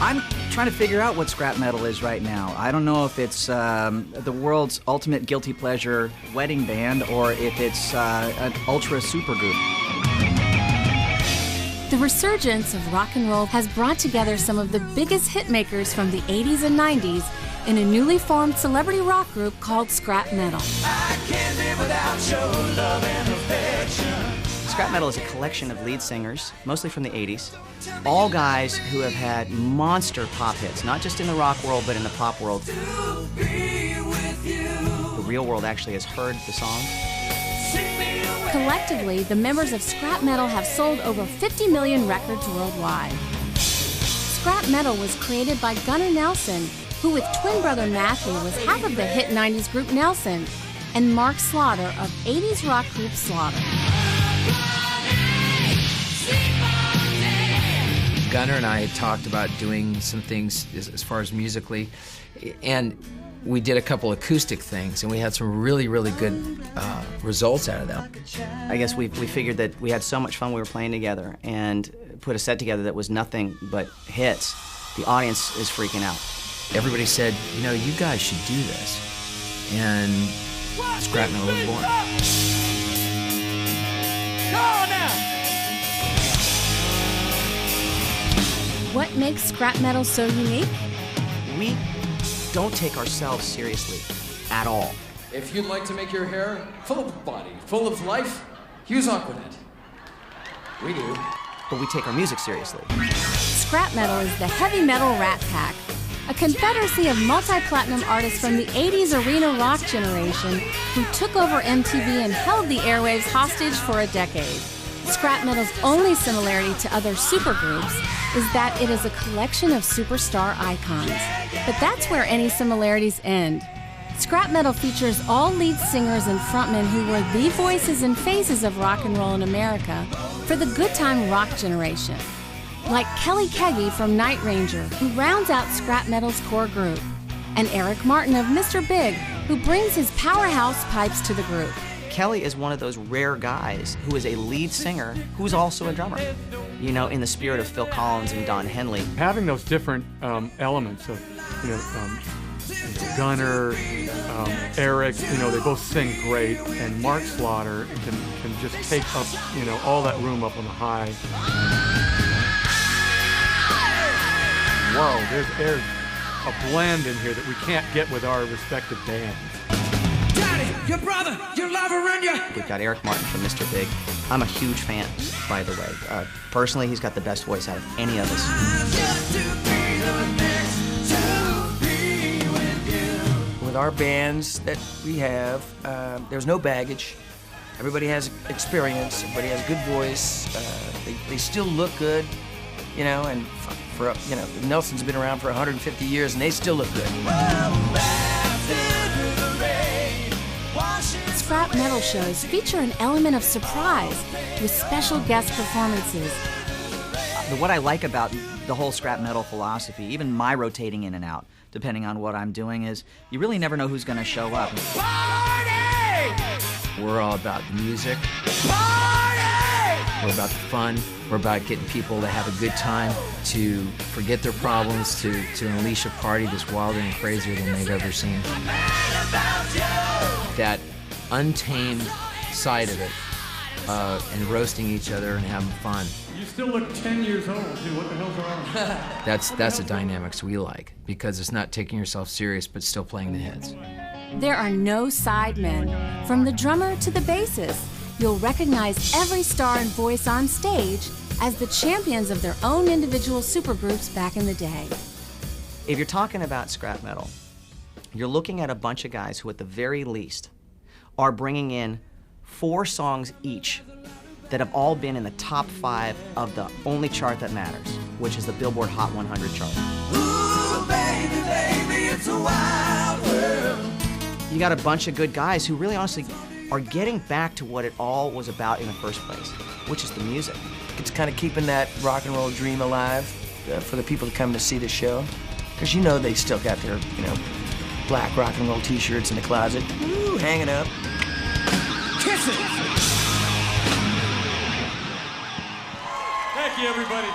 I'm trying to figure out what scrap metal is right now. I don't know if it's the world's ultimate guilty pleasure wedding band or if it's an ultra supergroup. The resurgence of rock and roll has brought together some of the biggest hitmakers from the 80s and 90s in a newly formed celebrity rock group called scrap metal. I can't live without your love and affection. Scrap metal is a collection of lead singers, mostly from the 80s, all guys who have had monster pop hits, not just in the rock world, but in the pop world. The real world actually has heard the song. Collectively, the members of scrap metal have sold over 50 million records worldwide. Scrap metal was created by Gunnar Nelson, who with twin brother Matthew was half of the hit 90s group Nelson, and Mark Slaughter of 80s rock group Slaughter. Gunnar and I had talked about doing some things as far as musically, and we did a couple acoustic things, and we had some really, really good results out of them. I guess we figured that we had so much fun we were playing together and put a set together that was nothing but hits. The audience is freaking out. Everybody said, you know, you guys should do this. And scrap metal was born. Go on now! What makes scrap metal so unique? We don't take ourselves seriously at all. If you'd like to make your hair full of body, full of life, use Aquanet. We do. But we take our music seriously. Scrap metal is the heavy metal rat pack, a confederacy of multi-platinum artists from the 80s arena rock generation who took over MTV and held the airwaves hostage for a decade. Scrap metal's only similarity to other supergroups is that it is a collection of superstar icons. But that's where any similarities end. Scrap metal features all lead singers and frontmen who were the voices and faces of rock and roll in America for the good time rock generation. Like Kelly Keagy from Night Ranger, who rounds out scrap metal's core group, and Eric Martin of Mr. Big, who brings his powerhouse pipes to the group. Kelly is one of those rare guys who is a lead singer who's also a drummer. You know, in the spirit of Phil Collins and Don Henley. Having those different elements of, Gunnar, Eric, they both sing great, and Mark Slaughter can just take up, all that room up on the high. Whoa, there's a blend in here that we can't get with our respective bands. Daddy, your brother, your lover, and your... We've got Eric Martin from Mr. Big. I'm a huge fan, by the way. Personally, he's got the best voice out of any of us. With our bands that we have, there's no baggage. Everybody has experience. Everybody has good voice. They still look good, and Nelson's been around for 150 years, and they still look good. Scrap metal shows feature an element of surprise with special guest performances. What I like about the whole scrap metal philosophy, even my rotating in and out, depending on what I'm doing, is you really never know who's going to show up. Party! We're all about the music. Party! We're about the fun. We're about getting people to have a good time, to forget their problems, to unleash a party that's wilder and crazier than they've ever seen. That untamed side of it, and roasting each other and having fun. You still look 10 years old, dude. What the hell's wrong? That's the dynamics we like, because it's not taking yourself serious but still playing the hits. There are no sidemen. From the drummer to the bassist, you'll recognize every star and voice on stage as the champions of their own individual supergroups back in the day. If you're talking about scrap metal, you're looking at a bunch of guys who at the very least are bringing in 4 songs each that have all been in the top 5 of the only chart that matters, which is the Billboard Hot 100 chart. Ooh, baby, baby, it's a wild world. You got a bunch of good guys who really honestly are getting back to what it all was about in the first place, which is the music. It's kind of keeping that rock and roll dream alive for the people to come to see the show. Because they still got their, black rock and roll t-shirts in the closet, hanging up. Kiss it! Thank you, everybody.